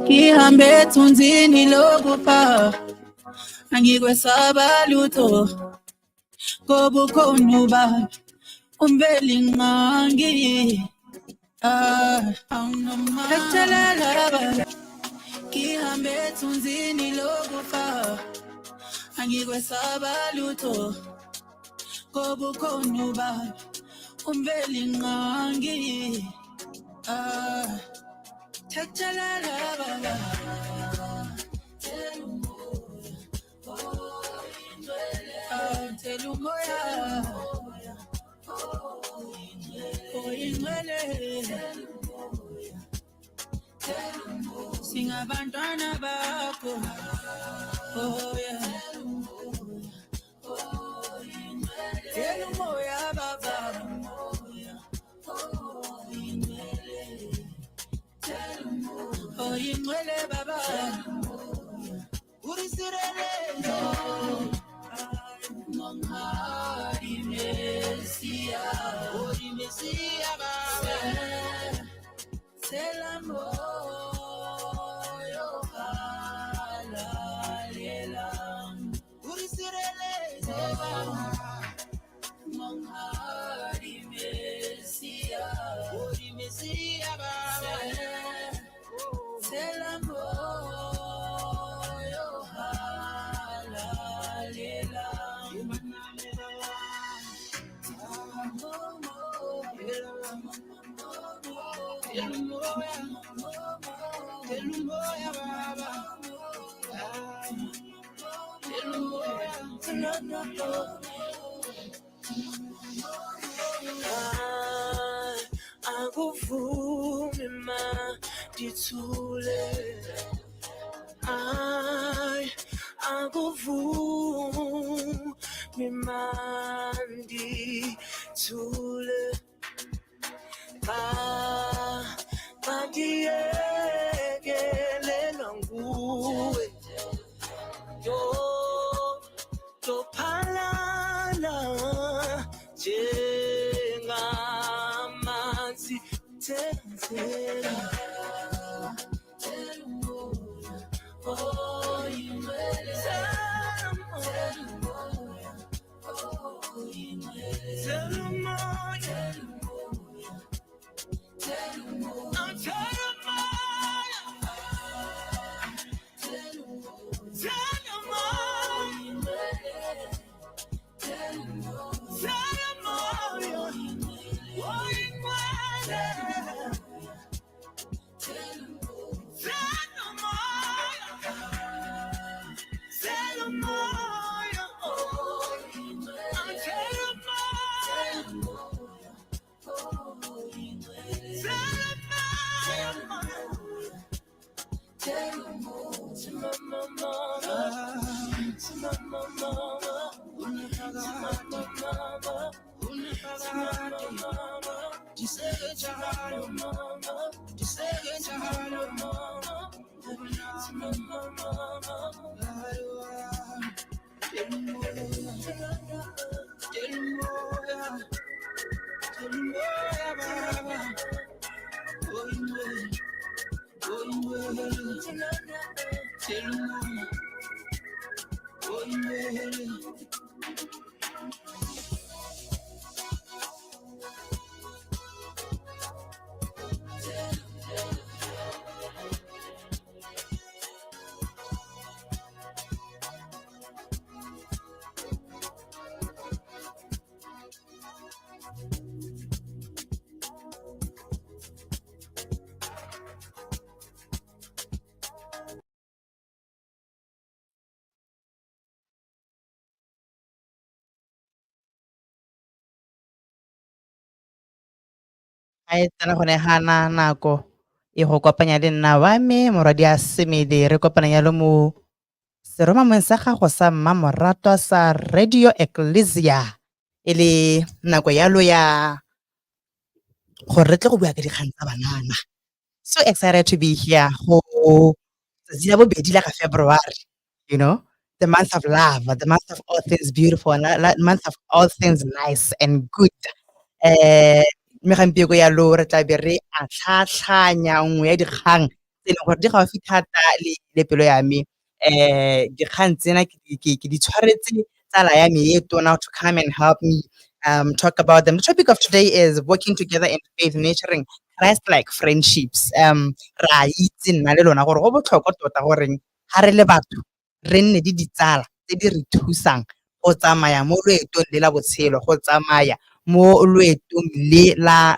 Ngihambe ethunzini lokufa, angikwesaba lutho, ngoba ukhona ubaba umbeli ngangi. Ethelela baba, ngihambe ethunzini lokufa, angikwesaba lutho, ngoba ukhona ubaba umbeli ngangi. Ethelela baba, tell umoya, oyingcwele, singabantwana bakho, oh yeah. Tell umoya baba, oyingcwele baba, urisirele, Mongari Messia, Ori Messia baba, Selamo yo halalela, urisirele baba, Mongari Messia, Ori Messia baba, Selamo yo halalela. Akuvumi ma dithule, akuvumi ma dithule, badiekelelwa nguwe, tophalala njengamanzi thenzela. A e tsena go ne gana nako e go kopanya le nna wa me morwadi a Semedi, re kopana yalo mo seromameng sa gago sa mmamoratwa sa Radio Ecclesia, e le nako yalo ya gore re tle go bua ka dikgang tsa banana. So excited to be here go tsatsi la bobedi la ka February, you know, the month of love, the month of all things beautiful, and month of all things nice and good. mme gampieko yalo re tla be re a tlhatlhanya nngwe ya dikgang tse e leng gore di gaufi thata le pelo ya me. Dikgang tsena ke di tshwaretse tsala ya me e tona to come and help me talk about them. The topic of today is working together in faith, nurturing Christ-like friendships. Ra itse nna le lona gore go botlhokwa tota gore ga re le batho re nne di ditsala tse di re thusang go tsamaya mo loetong le la botshelo, go tsamaya mo loetong le la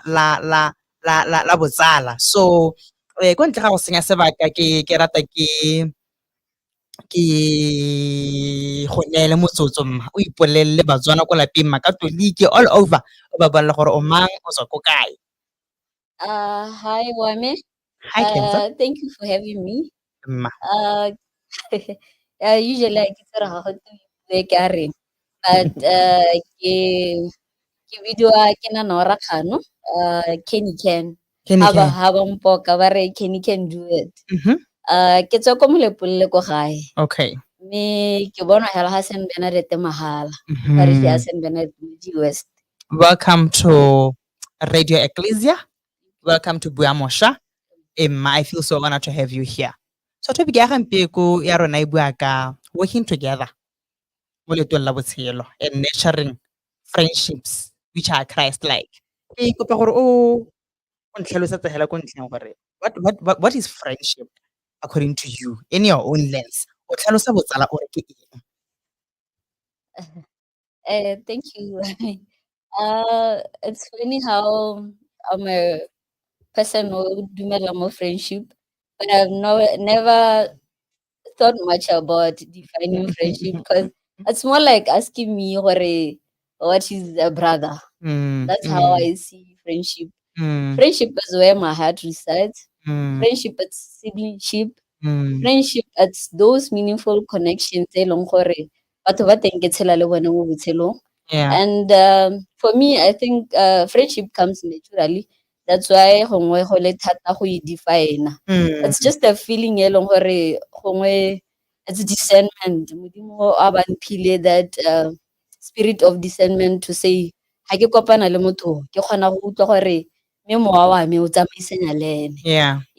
botsala. So ko ntle ga go senya sebaka ke rata ke go neele motsotso mma o ipolelele batswana ko lapeng mma ka tolike all over o ba bolelela gore o mang o tswa ko kae. Hi, Wame. Hi Kenza. Thank you for having me. Mma. Usually I get to how to make a but ke video ke na nora kano Kenny Ken Kenny Ken. haba mpoka ba re Kenny Can do it. Ke tswa ko molepolele ko gae. Okay. Me ke bona hela Hassan Bernadette mahala. Ba re ke Hassan Bernadette mo West. Welcome to Radio Ecclesia. Welcome to Buamosha. I feel so honored to have you here. So topic ya gampieko ya rona e bua ka working together mo letong la botshelo and nurturing friendships which are Christ-like. Ke kopa gore o ntlhalosetse hela ko ntleng gore what is friendship according to you in your own lens? O tlhalosa botsala ore ke eng? Thank you. It's funny how I'm a person who dumela more friendship, but I've never thought much about defining friendship because it's more like asking me what is a brother. That's how I see friendship. Friendship is where my heart resides. Friendship is siblingship. Friendship it's those meaningful connections tse leng gore batho ba teng ke tshela le bone mo botshelong. And for me, I think friendship comes naturally. That's why gongwe go le thata go e define. It's just a feeling e leng gore gongwe it's discernment. Modimo a ba mphile that spirit of discernment to say ha ke kopana le motho ke kgona go utlwa gore me mowa wa me o tsamaisanya le ene.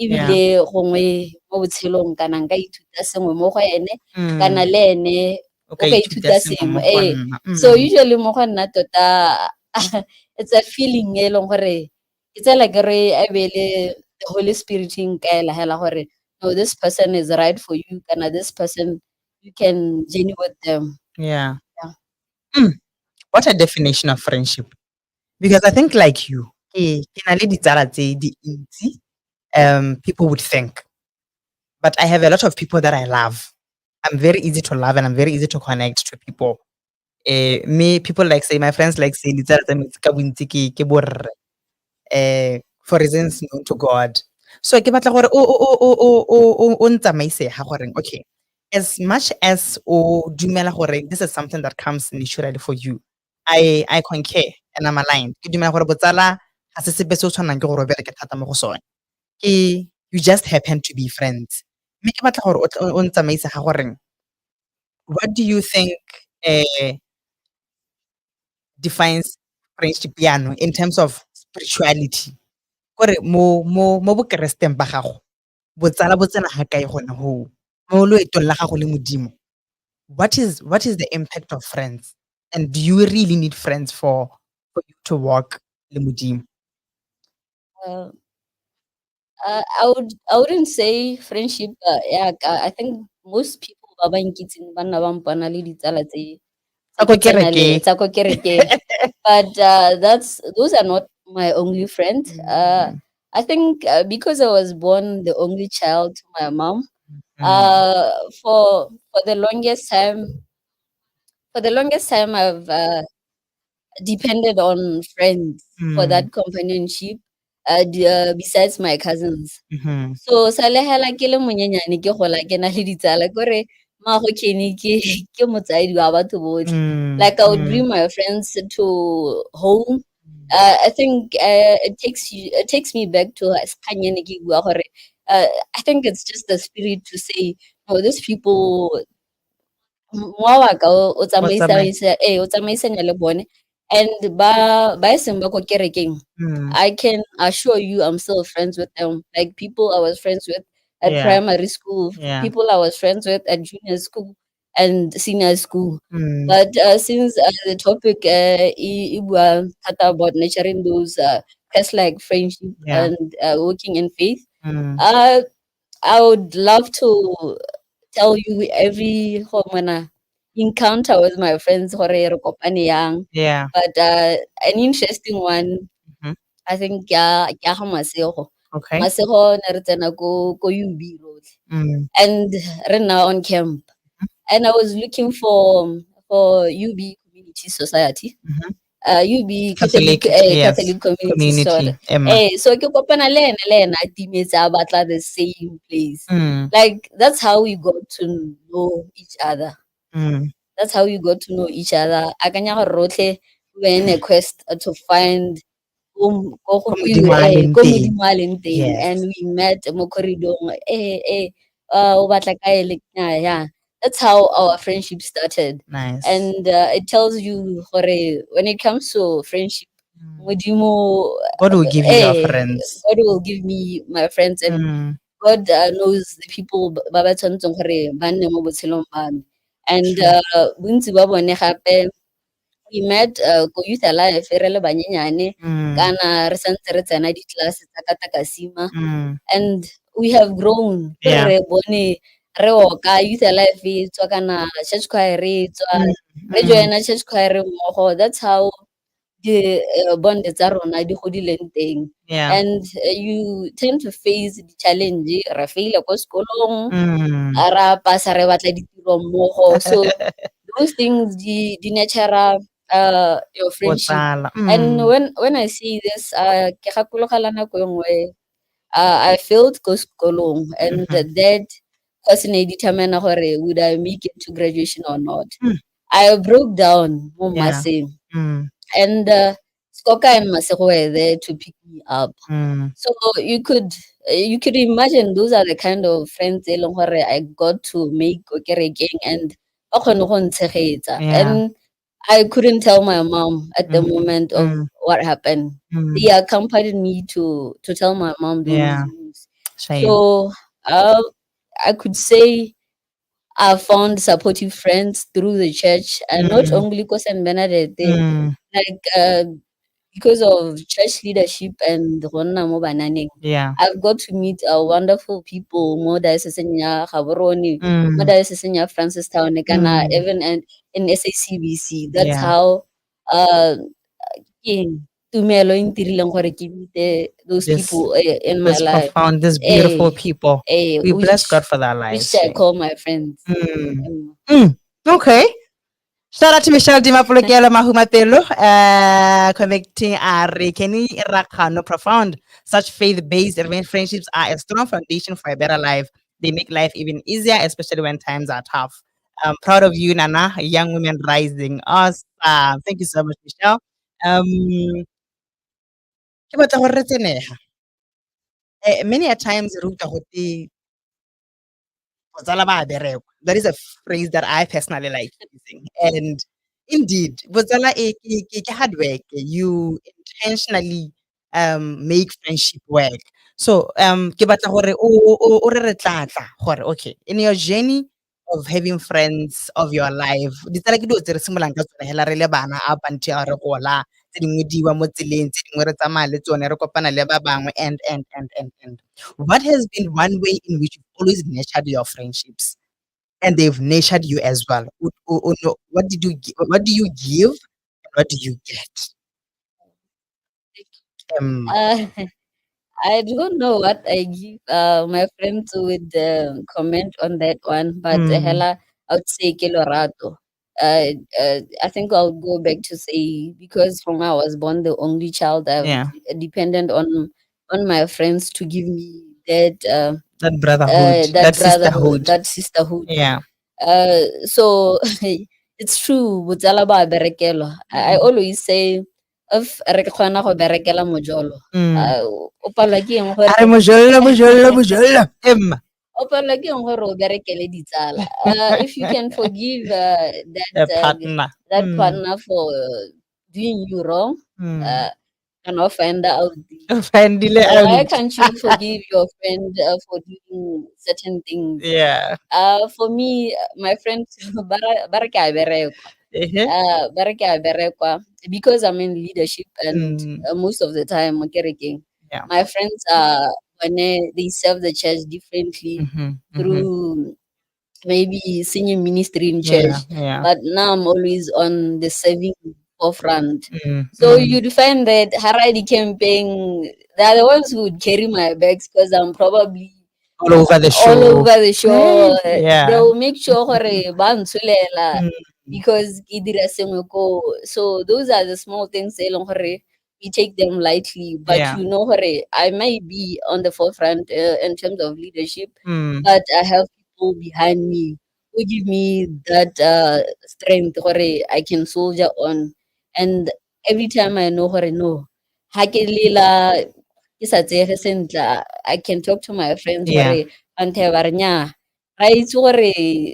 Ebile gongwe mo botshelong kana nka ithuta sengwe mo go ene kana le ene o ka ithuta sengwe. So usually mo go nna tota it's a feeling e leng gore ke tsela ke re a be le the Holy Spirit nkaela hela gore no, this person is right for you kana this person you can journey with them. What a definition of friendship. Because I think like you, ke na le ditsala tse dintsi, people would think. But I have a lot of people that I love. I'm very easy to love and I'm very easy to connect to people. People like say, my friends like say, ditsala tsa me ka bontsi ke borre. For reasons known to God. So ke batla gore o ntsamaise ha gore okay, as much as o dumela gore this is something that comes naturally for you, I concur and I'm aligned. Ke dumela gore botsala ga se sepe se o tshwanang ke gore o bereke thata mo go sone. You just happen to be friends. Mme ke batla gore o ntsamaise ha gore what do you think defines friendship yano in terms of spirituality? Kore mo bokeresteng ba gago botsala bo tsena ga kae gone ho mo loetong la gago le modimo. What is the impact of friends, and do you really need friends for you to walk le modimo? I wouldn't say friendship. I think most people ba ba nkitseng ba nna ba mpona le ditsala tse tsa ko kereke. But those are not my only friends. I think because I was born the only child to my mom, for the longest time I've depended on friends for that companionship besides my cousins. So sa le hela ke le monyenyane ke gola ke na le ditsala kore ma go Kenny ke motsadi wa batho botlhe. Like I would bring my friends to home. I think it takes me back to Kanyene ke bua gore I think it's just the spirit to say no, these people mowa wa ka o tsamaisanya le bone And by Simba ko kerekeng, Mm. I can assure you I'm still friends with them. Like people I was friends with at Yeah. primary school, Yeah. people I was friends with at junior school and senior school. Mm. But since the topic thata about nurturing those Christ-like friendship Yeah. and working in faith, Mm. uh, I would love to tell you every hormona encounter with my friends hore re kopane yang. Yeah. But an interesting one, Mhm. I think ke ya ga Masego. Okay. Masego ne re tsena ko UB road Mm. and re now on camp. And I was looking for UB Community Society. Mhm. UB Catholic, yes, Catholic Community community, Society. Emma. So ke kopana le ena teammates a batla the same place. Mm. Like that's how we got to know each other. Mm. That's how we got to know each other. Akanya gore rotlhe we were in a quest to find Ko Modimo a leng ko teng. Modimo a leng teng, Yes. and we met mo corridor-ng, o batla kae le nnyaa, yeah. That's how our friendship started. Nice. And it tells you gore when it comes to friendship, Mm. Modimo, God will give you your friends. God will give me my friends, and Mm. God knows the people ba ba tshwanetseng gore ba nne mo botshelong ba me. And True. bontsi ba bone gape we met ko Youth Alive re le banyenyane Mm. kana re santse re tsena di-class tsa ka Takasima, Mm. and we have grown. Ke Yeah. re bone re oka Youth Alive e tswa kana church choir e tswa Mm. re Mm. joina church choir mmogo. That's how di bond tsa rona di godileng teng. Yeah. And you tend to face di-challenge, ra faila ko sekolong, Mm. ra pasa re batla ditiro mmogo. So those things di nurture your friendship. Botsala. And Mm. when I see this, ke gakologelwa nako e nngwe I failed ko sekolong, and Mhm. that cause ne determine gore would I make it to graduation or not. Mm. I broke down mo Yeah. Maseng, Mm. and Skoka and Masego were there to pick me up. Mm. So you could imagine those are the kind of friends e leng gore I got to make ko kerekeng, and ba kgone go ntshegetsa. Yeah. And I couldn't tell my mom at the Mm. moment of Mm. what happened. Mm. They accompanied me to tell my mom those Yeah. news. Shame. So I could say I found supportive friends through the church, and not Mm. only because St. Bernadette, Mm. like because of church leadership and Ronna mo bananeng. Yeah. I've got to meet wonderful people mo dioceseng ya Gaborone, mo Mm. dioceseng ya Francistown, kana Mm. even in SACBC. That's Yeah. how ke tumelo e ntirileng gore ke meet those This people in my this life. profound, this beautiful Eh, people. We bless God for their which lives. I call my friends. Mm. Mm. Okay. Shout out to Michelle Dimapolokelo Mahumatelo, connecting Kenny Rakano profound. Such faith-based friendships are a strong foundation for a better life. They make life even easier, especially when times are tough. I'm proud of you, Nana, a young woman rising. Awesome. Thank you so much, Michelle. Ke batla gore re tsenega. Many a times re utlwa gote botsala ba a berekwa. That is a phrase that I personally like using. And indeed, botsala ke hard work. You intentionally make friendship work. So ke batla gore o re tlatla gore okay, in your journey of having friends of your life, ditsala ke dilo tse re simololang ka tsone hela re le bana up until re gola. Tse dingwe di wa mo tseleng, tse dingwe re tsamaya le tsone, re kopana le ba bangwe, and. What has been one way in which you've always nurtured your friendships and they've nurtured you as well? No, what what do you give and what do you get? Uh, I don't know what I give my friends would comment on that one, but Mm, hela, I would say ke lorato. I think I'll go back to say because from I was born the only child, I've yeah, dependent on my friends to give me that that brotherhood, that that brotherhood, sisterhood. that sisterhood. Yeah. So it's true. Botsala ba berekelo. I Mm, always say if re kgona go berekela mojolo, mm. o palelwa ke eng gore Are mojolo. Emma. o palelwa ke eng gore o berekele ditsala. If you can forgive A partner. that Mm, partner for doing you wrong, Mm. and find out. Ufandile Why out. can't you forgive your friend for doing certain things? Yeah. For me, my friend, bara ke a berekwa. Uh-huh. Bara ke a berekwa. Because I'm in leadership and Mm. most of the time, mo kerekeng, Yeah. my friends are when they serve the church differently Mhm. Mhm. through maybe senior ministry in Yeah. church, Yeah. but now I'm always on the serving forefront. Mm. So Mm. you'd find that Haradi camping, they're the ones who would carry my bags because I'm probably All over the all show. over the show. Hey. They Yeah. will make sure hore ba ntsholela Mm. because ke dira sengwe ko. So those are the small things e leng gore we take them lightly, but Yeah. you know hore I might be on the forefront in terms of leadership, Mm. but I have people behind me who give me that strength hore I can soldier on. And every time I know hore no, ha ke lela ke sa tsege sentle, I can talk to my friends Yeah. hore banthe ba re nnyaa, ra itse gore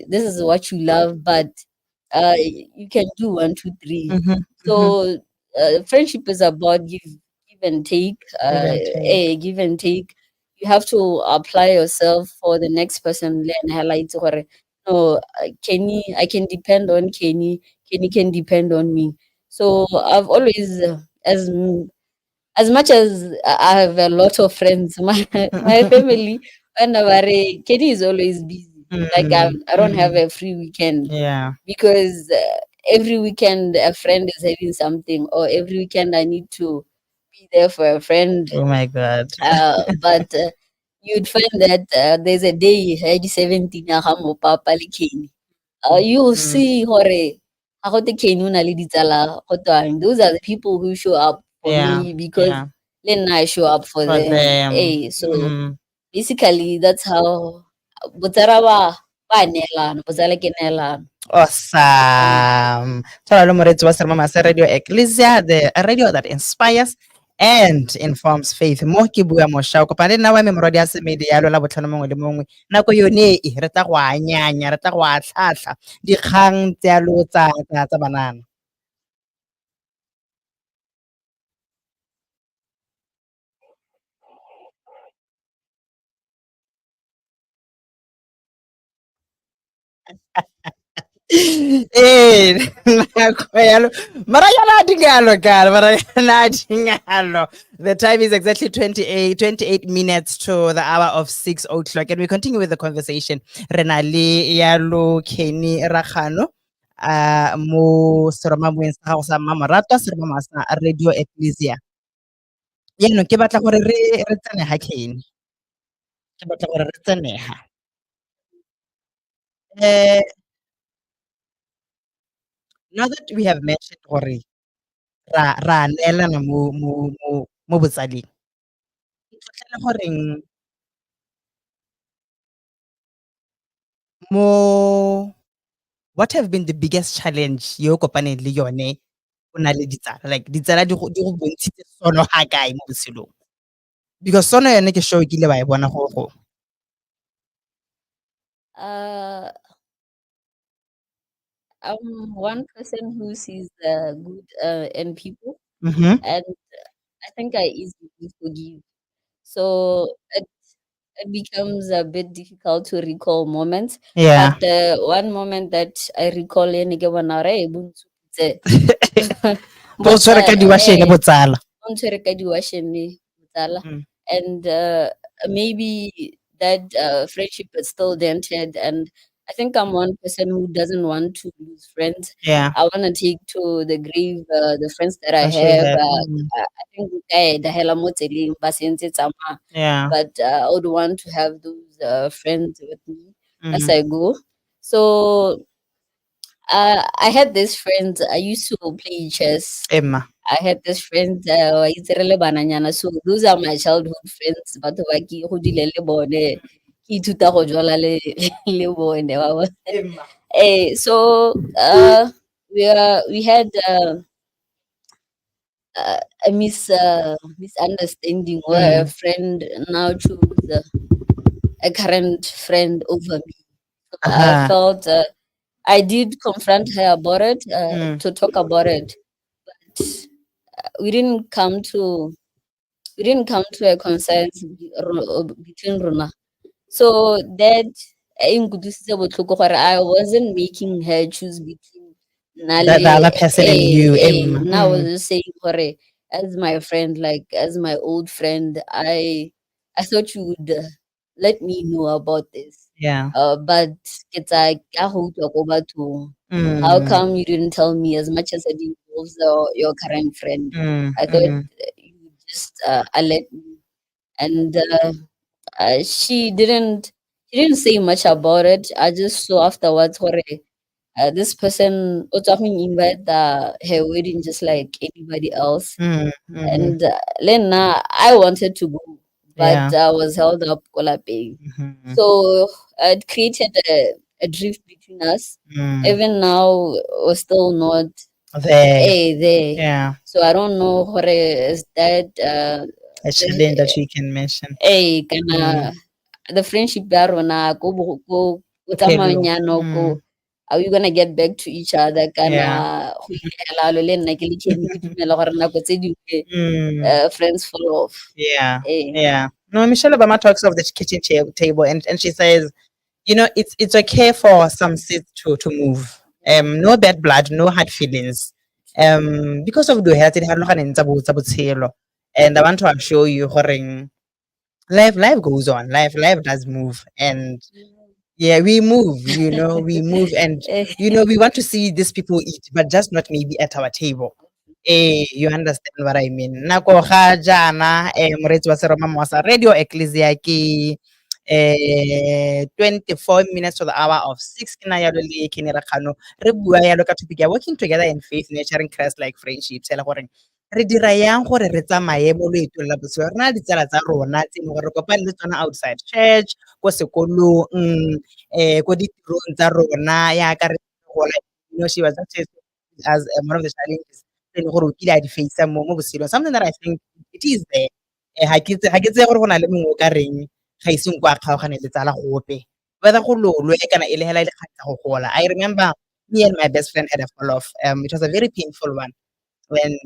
this is what you love, but you can do one, two, three. Mhm. Mhm. So friendship is about give and take, Give and take. give and take. You have to apply yourself for the next person. Learn highlight gore no, Kenny, I can depend on Kenny. Kenny can depend on me. So I've always, as much as I have a lot of friends, my family, whenever Kenny is always busy. Like Mm. I don't have Mm. a free weekend Yeah. because every weekend a friend is having something, or every weekend I need to be there for a friend. Oh my God. But you'd find that there's a day, 17 ya ga mo papa le Kenny. You Mm. see hore ga gote Kenny o na le ditsala go twang. Those are the people who show up for Yeah. me because Yeah. le nna I show up for For them. them. Hey, so Mm. basically that's how botsara ba neelana, botsala ke neelano. Awesome. Tshwana moretsi wa Streema sa Radio Ecclesia, the radio that inspires and informs faith. Mo ke bua mošwa o kopana le nna wa me morwadi a semedi ya lola botlhano mongwe le mongwe. Nako yone e re tla go a nyanya, re tla go a tlhatlha dikgang tse alo tsa banana. Eh, nako yalo. Mara yana dingalo gal, mara yana dingalo. The time is exactly 28 minutes to the hour of 6 o'clock, and we continue with the conversation. Renali yalo Kenny Rakhano. Mo seroma mo sa gago sa mmamoratwa seroma sa Radio Ecclesia. Yaanong ke batla gore re tsene ha Kenny. Ke batla gore re tsene ha. Eh, now that we have mentioned gore ra neelana mo botsaleng. Ke tlhotlhela goreng mo what have been the biggest challenge yo o kopaneng le yone o na le ditsala? Like ditsala di go bontshitse sono ha kae mo botshelong? Because sono yone ke sure o kile wa e bona go. Uh, I'm one person who sees the good in people, Mhm. and I think I easily forgive. So it becomes a bit difficult to recall moments. Yeah. But one moment that I recall, ene ke bona re buntsho tse. Bo tshwere ka diwashene botsala. O ntshwere ka di-washene botsala. Mm. And maybe that friendship is still dented. And I think I'm one person who doesn't want to lose friends. Yeah. I want to take to the grave the friends that I That she have. had. Mm. I think the hela mo tseleng ba sentse tsamaya. Yeah. But I would want to have those friends with me as Mm. I go. So I had this friend. I used to play chess. Emma. I had this friend, itse re le bananyana. So those are my childhood friends. Batho ba ke godile le bone. Ke ithuta go jwala le bone wa bona. Emma. So we had a misunderstanding where a Mm. friend now chose a current friend over me. So I Aha. felt I did confront her about it Mm. to talk about it. we didn't come to a consensus between Rona. So that I wasn't making her choose between The Nale. other person and you, Emma. Now I was just saying Kore, as my friend, like as my old friend, I thought you would let me know about this. Yeah. But it's like I hope to go back to how Mm, come you didn't tell me as much as it involves your current friend? mm, I thought mm. you would just alert me. And she didn't say much about it. I just saw afterwards this person talking invite her wedding just like anybody else. Mm, mhm. And Lena, I wanted to go, but Yeah. I was held up Kolaping. Mhm. So it created a drift between us. Mm. Even now, we're still not There. there. Yeah. So I don't know what is that A challenge that we can mention. kana the friendship ya rona ko Hello. tsamanyana ko are we gonna get back to each other Yeah. kana go ilela lo le nna ke le Kenny ke dumela gore nako tse dingwe Mm. friends fall off. Yeah. Eh. Yeah. No, Michelle Obama talks of the kitchen table, and she says, it's okay for some seeds to move. No bad blood, no hard feelings. Because of the health, and I want to assure you, life goes on. Life does move, and yeah, we move. We move, and Eh, we want to see these people eat, but just not maybe at our table. You understand what I mean? Nako ga jana moreetsi wa seroma wa radio Ecclesia ke 24 minutes to the hour of 6 ke na yalo le Kenny Rakgano re bua yalo ka topic ya working together in faith, nurturing Christ like friendships ele gore re dira yang gore re tsamaye mo loetong la botshelo. Re na le ditsala tsa rona tse e leng gore re kopane le tsona outside church, ko sekolong, ko ditirong tsa rona yaka re gola. She was actually as one of the challenges tse e leng gore o kile a di face mo botshelong. Something that I think it is there. Ga ke tseye gore go na le mongwe o ka reng ga ise nko a kgaogane le tsala gope, whether go lolwe kana e le hela e le kgang tsa go gola. I remember me and my best friend had a fall off. It was a very painful one,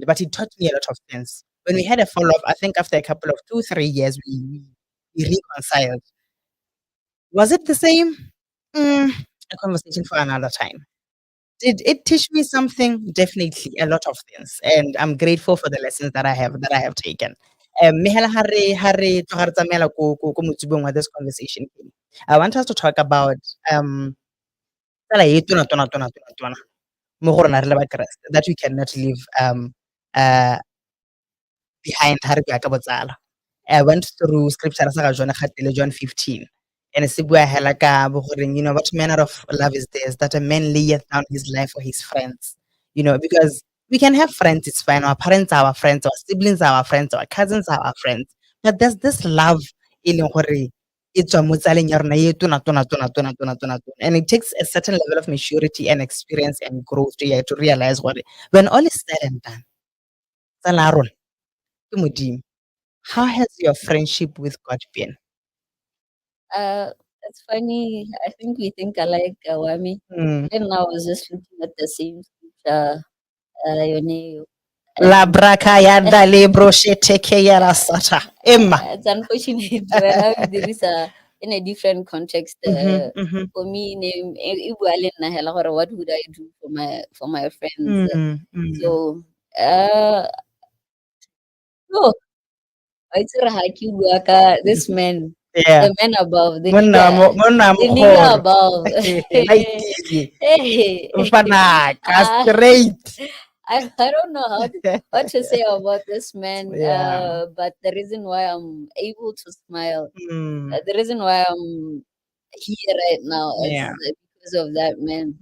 but it taught me a lot of things. When we had a fall off, I think after a couple of 2-3 years, we reconciled. Was it the same? A conversation for another time. Did it teach me something? Definitely, a lot of things, and I'm grateful for the lessons that I have taken. Mme hela ha re tsamaela ko motsibong wa this conversation, I want us to talk about tsala e tona tona tona tona tona mo go rona re le bakeresete that we cannot leave uh behind ha re bua ka botsala. I went through scripture sa ga John gatile John 15. And se bua hela ka bo goreng, what manner of love is this that a man layeth down his life for his friends. Because we can have friends, it's fine. Our parents are our friends, our siblings are our friends, our cousins are our friends. But there's this love e leng gore e tswa mo tsaleng ya rona e tona tona tona tona tona tona tona. And it takes a certain level of maturity and experience and growth to realize what when all is said and done, tsala ya rona ke Modimo. How has your friendship with God been? uh, it's funny. I think we think alike, Wami. Mm. Then I was just looking at the same scripture, Yone, La and braca ya da libro sheteke ya la sata. Emma. it's unfortunate when there is in a different context. Mhm, mhm. For me, what would I do for my friends? Mm, mm. So, uh, oh, it's this man, Yeah. the man above, Monna the nigga mogolo. above. Like easy. Hey, Ufanaka uh, straight. I don't know what to say about this man, Yeah. but the reason why I'm able to smile, Mm, the reason why I'm here right now yeah. is because of that man.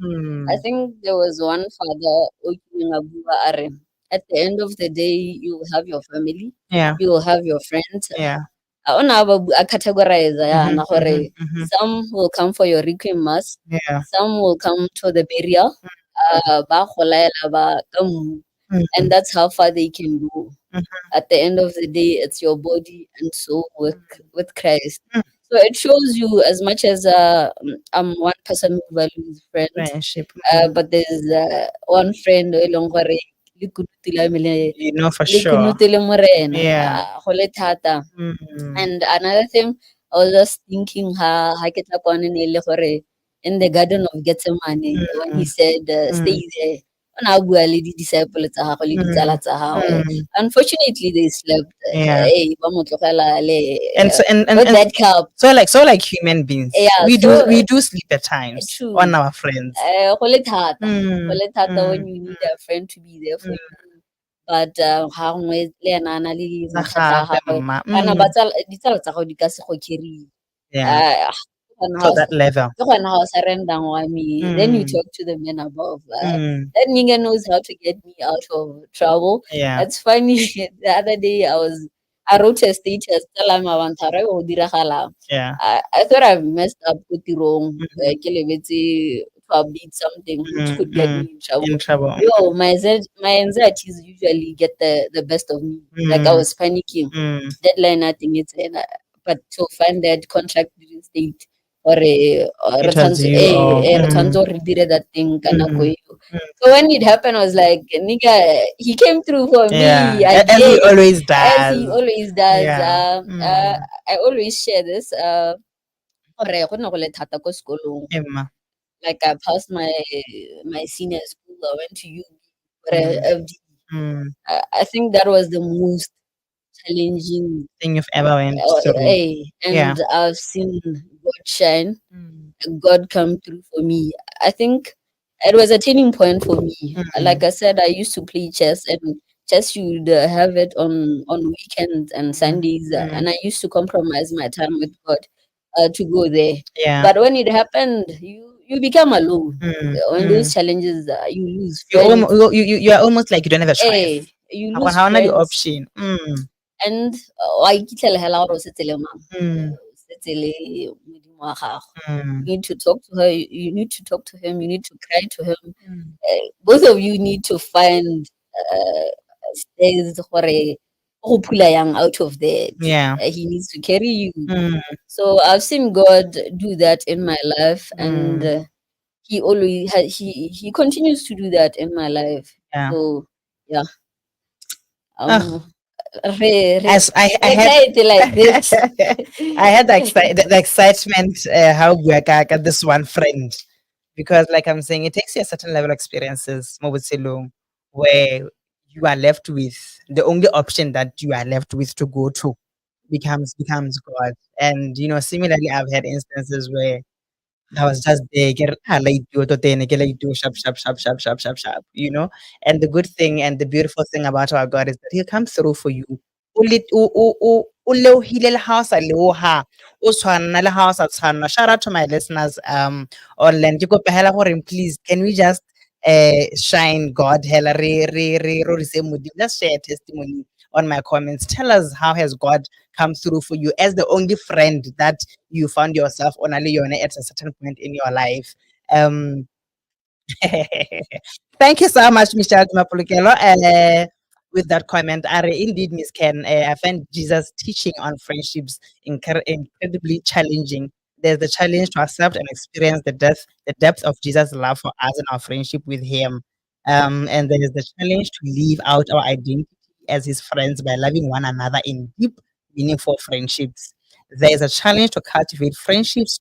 I Mm, think there was one father, Okinabua Are. At the end of the day, you will have your family, yeah. you will have your friends. Yeah. I categorize Mhm, mhm, gore mhm. some will come for your requiem mass, Yeah. some will come to the burial, ba go laela ba ka mmu, and Mhm, that's how far they can go. mhm, At the end of the day, it's your body and soul with Christ. mm. So it shows you as much as I'm one person who values friends, Friendship. but there's one friend e leng gore le kunutu la me For le sure. kunutu le morena. Yeah. Go le thata. Mm. And another thing, I was just thinking ha ke tla kwane ne le gore in the Garden of Gethsemane when he said, stay there. O ne a bua le di-disciple tsa gagwe le ditsala tsa gagwe. Unfortunately, they slept. Yeah. Ba mo tlogela le And so and with that cup. so like human beings, Yeah, we so do sleep at times true. on our friends. Go le thata. Mm, Go le thata when mm, you need a friend to be there for you. But ga nngwe le ena a na le Sa mathata a gagwe, gagwe. mma. Kana ditsala tsa gago di ka se go carry. Yeah. Ke To that level. gona ga o sa rendang wa me. Then you talk to the men above. That nigga knows how to get me out of trouble. Yeah. That's funny. The other day I wrote a status tell him abantare go diragala. Yeah. I thought I messed up ko tirong. Ke lebetse to update something which could get me in trouble. In trouble. Yo, my anxieties usually get the best of me. Like I was panicking. Deadline, nothing. But to find that contract didn't state or It was you or re tshwanetse re dire that thing ka nako eo. So when it happened, I was like, nigga, he came through for me yeah. As he again, always as he does. always does. Yeah. I always share this. Gore go ne go le thata ko sekolong. Emma. Like I passed my senior school. I went to UB for a FD. I think that was the most challenging Thing you've ever went through. and Yeah. I've seen God shine, God come through for me. I think it was a turning point for me. Like I said, I used to play chess, and chess you'd have it on weekends and Sundays, and I used to compromise my time with God to go there. Yeah. But when it happened, you become alone. On those challenges, you lose friends. You are almost like you don't have a choice. You How lose the friends. option? And wa ikitlela hela gore o setse le mang. O setse le modimo wa gago. You need to talk to her, you need to talk to him, you need to cry to him. Both of you need to find space gore go pula yang out of that. Yeah. He needs to carry you. So I've seen God do that in my life, and he always he continues to do that in my life. Yeah. So yeah. As I had like this. I had the excitement how we got this one friend, because like I'm saying, it takes you a certain level of experiences where you are left with the only option that you are left with to go to becomes God. And similarly I've had instances where I was just there, late to late to sharp, sharp, sharp, sharp, sharp, sharp, sharp, And the good thing and the beautiful thing about our God is that He comes through for you. O lebohile le ha o sa leboha, o tshwanna le ha o sa tshwanna. Shout out to my listeners online. Ke kopa hela gore please can we just shine God hela re rorise Modimo. Let's share a testimony on my comments. Tell us how has God come through for you as the only friend that you found yourself on at a certain point in your life. Thank you so much, Michelle Mapulukelo. With that comment, indeed, Miss Ken, I find Jesus' teaching on friendships incredibly challenging. There's the challenge to accept and experience the depth of Jesus' love for us and our friendship with Him. And there is the challenge to live out our identity as His friends by loving one another in deep, meaningful friendships. There is a challenge to cultivate friendships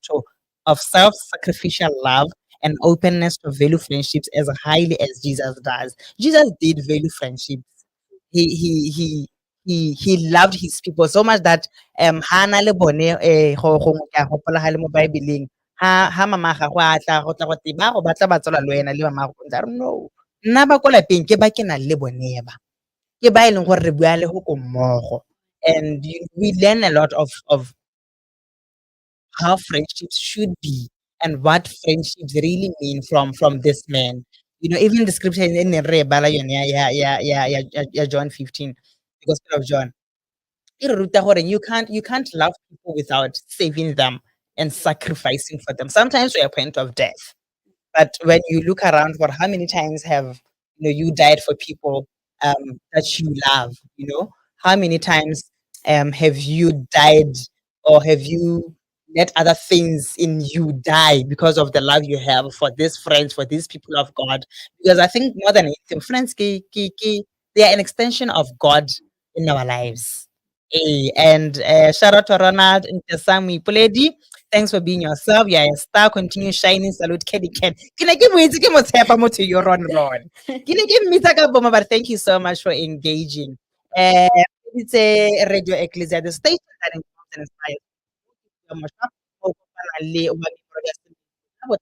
of self-sacrificial love and openness to value friendships as highly as Jesus does. Jesus did value friendships. He loved his people so much that ha na le bone go ka gopola ha le mo Bibeleng ha mama ga go atla go tla go te ba go batla ba tswela le wena le mama go ntse no nna ba ko lapeng ke ba ke na le bone ba ke ba e leng gore re bua le go ko mmogo, and we learn a lot of how friendships should be and what friendships really mean from this man. Even the scripture in Rebala John 15, the Gospel of John. You can't love people without saving them and sacrificing for them. Sometimes to a point of death. But when you look around for how many times have you died for people that you love, how many times have you died or have you let other things in you die because of the love you have for these friends, for these people of God. Because I think more than anything, friends, they are an extension of God in our lives. And shout out to Ronald Ntesami Puledi. Thanks for being yourself. You are a star. Continue shining. Salute, Kenny Ken. Can I give me to your Ron? Can I give me but thank you so much for engaging. Uh, it's a Radio Ecclesia, the station that informs and inspires. Masha okufana le ubani brothers abo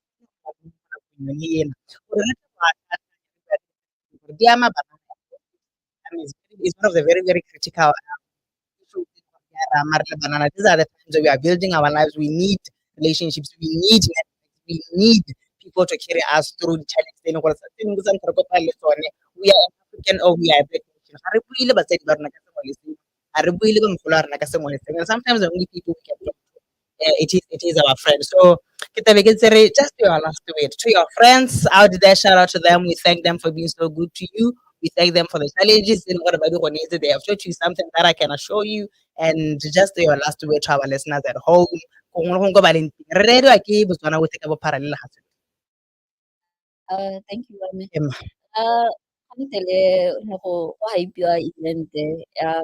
yena urata diama banana is one of the very very critical issues banana. These are the times that we are building our lives. We need relationships. We need networks, we need people to carry us through the challenges. Then we are African or we are black nation. Sometimes the only people we can talk to, it is our friends. So kita bikin seri, just do your last word to your friends out there. Shout out to them. We thank them for being so good to you. We thank them for the challenges. They have taught you something that I can assure you. And just do your last word to our listeners at home. Kung ano kung baling redo aki buswana wote kabo paralel hasil. Thank you, Wame. Emma. Kami tele nako wahaipiwa evente ya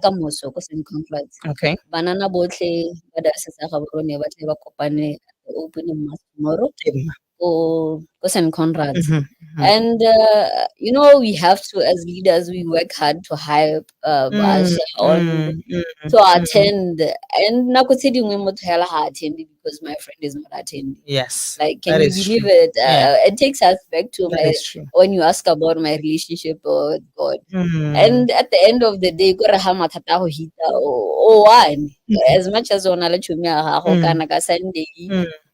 kamoso ko St. Conference. Okay. Banana botlhe ba diocese ya Gaborone ba tle ba kopane opening mass tomorrow Emma. ko St. Conrad's. Mhm. And we have to, as leaders, we work hard to hype Basha on to attend. And nako tse dingwe motho hela ha attend because my friend is not attending. Yes. Like, can that you is believe true. it? Yeah. It takes us back to That is true. when you ask about my relationship with God. Mm. And at the end of the day, kore ha mathata ho hita o one. As much as ona le tšhomi ya gago kana ka Sunday,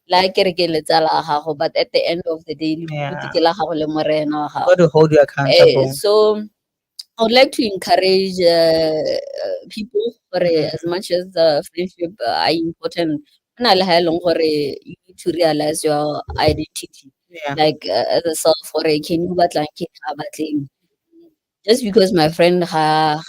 la kereke le tsala ya gago, but at the end of the day, Yeah. leputi ke la gago le morena wa gago. Got to hold you accountable. So I would like to encourage people for as much as friendship are important. You need to realize your identity. Yeah. Like as a self, for can you batlang just because my friend ha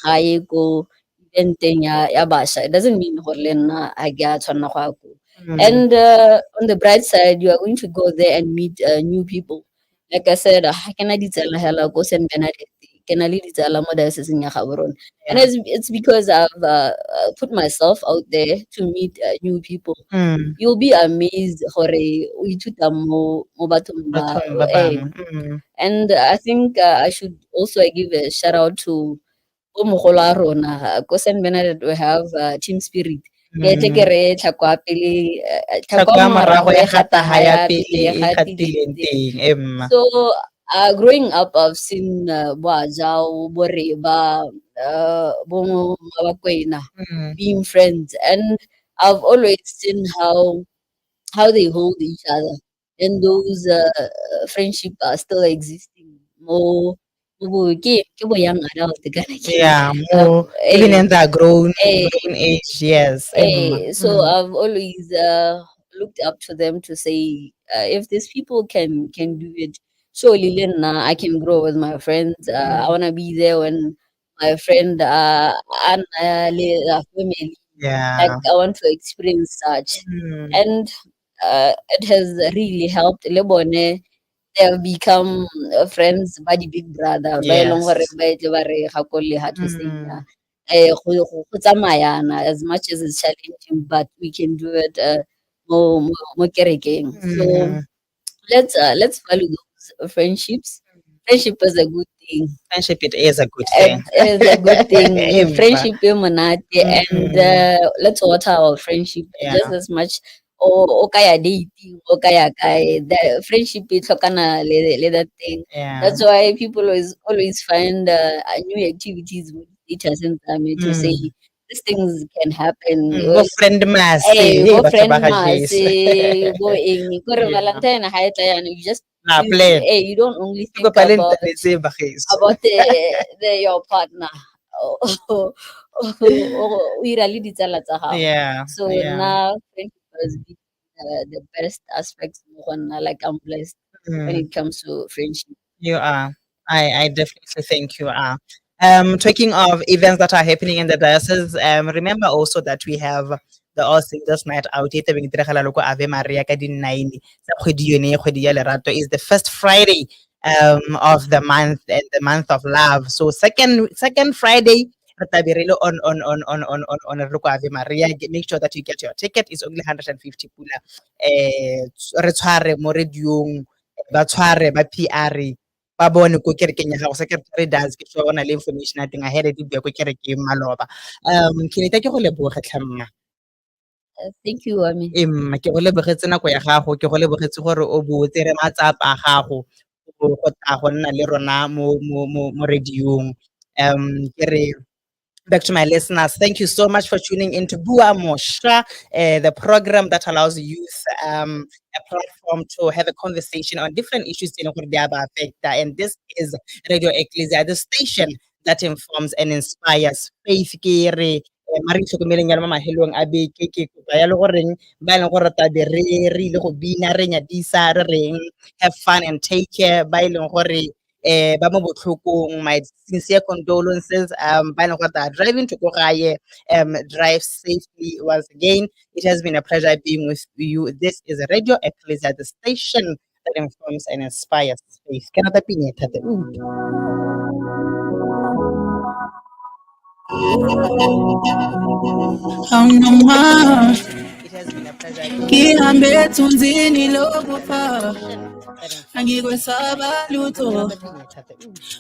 go eventeng ya basha, it doesn't mean gore le nna a ke a tshwanela go ya koo. And on the bright side, you are going to go there and meet new people. Like I said, ha ke na ditsala hela ko St. Bernadette, ke na le ditsala mo dioceseng ya Gaborone. And it's because I've put myself out there to meet new people. You'll be amazed gore o ithuta mo bathong bao. And I think I should also give a shout out to Mogolo a rona ko St. Bernadette. We have team spirit. Ke tle ke re tlhakwa pele tlhakwa morago e gata ha ya pele e gatileng teng. So growing up, I've seen bo Ajao, bo Reba, bo Mabakwena being friends, and I've always seen how they hold each other, and those friendship are still existing. Ke bo young adult Yeah, even in that grown age, yes. So I've always looked up to them to say, if these people can do it, surely then I can grow with my friends. I wanna be there when my friend and family. Like Yeah. I want to experience such, and it has really helped. Lebone, they have become friends by the big brother. Ba e leng gore ba tle ba re gakole ha thosenya. Go tsamayana as much as it's challenging, but we can do it mo kerekeng. So let's value those friendships. Friendship is a good thing. Friendship, it is a good thing. It is a good thing. Friendship e monate, and let's water our friendship just as much. O kaya dating, o kaya kay the friendship e tlhokana le that thing. That's why people always find new activities with each other to say these things can happen. Go friend mass. Go friend mass. Go ing. Kore Valentine ha e tla yana, you just you don't only think about your partner. We really ditsala tsa gago. So now friendship has been the best aspects. Like I'm blessed when it comes to friendship. You are. I definitely think you are. Talking of events that are happening in the diocese, remember also that we have the All Singles Night Out e tlabeng e diragala le ko Ave Maria ka di-9 tsa kgwedi yone kgwedi ya lerato is the first Friday of the month and the month of love. So second Friday re tlabe re le on re ko Ave Maria. Make sure that you get your ticket. It's only 150 pula. Re tshware mo radiong, ba tshware ba PR ba bone ko kerekeng ya gago. Secretary does ke sure bona le information a teng ahead di bua ko kerekeng maloba. Ke ne ke go leboga tlhamma. Thank you, Wami. Ke go lebogetse nako ya gago, ke go lebogetse gore o botse re matsapa a gago go tla go nna le rona mo radiong. Ke re back to my listeners, thank you so much for tuning into Bua Mosha, the program that allows youth a platform to have a conversation on different issues in affect. And this is Radio Ecclesia, the station that informs and inspires. Faith ke re mari tlhokomeleng ya mahelong a beke ke kopa ya le goreng ba e leng gore tabe re ile go bina re nyadisa re reng have fun and take care ba e leng gore ba mo botlhokong, my sincere condolences. Ba e leng gore they are driving to go gae, drive safely. Once again, it has been a pleasure being with you. This is Radio Ecclesia, the station that informs and inspires. Faith. Ke rata pina e thata. It has been a pleasure. Ngihambe ethunzini lokufa angikwesaba lutho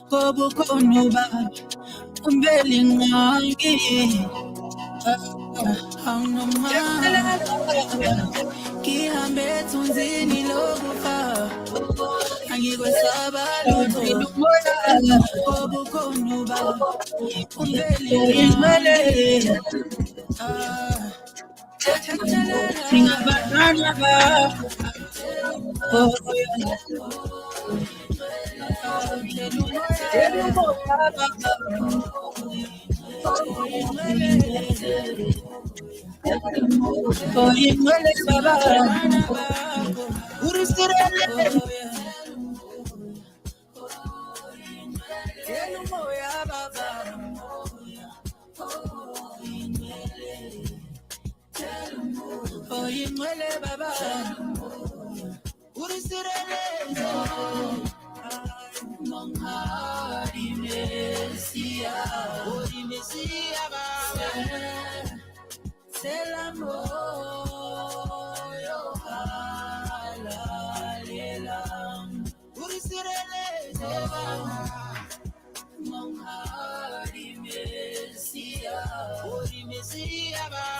ngoba ukhona ubaba umbeli ngqangi ngihambe ethunzini lokufa angikwesaba lutho ngoba ukhona ubaba umbeli ngqangi Singabadana ba oh baba urisirele monghadi mesia baba selamo yo halalela urisirele baba monghadi mesia baba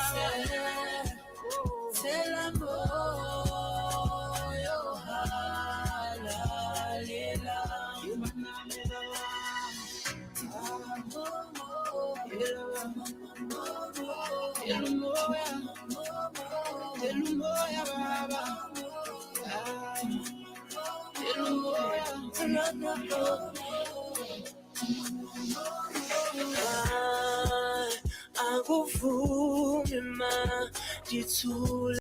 akuvumi ma ngithule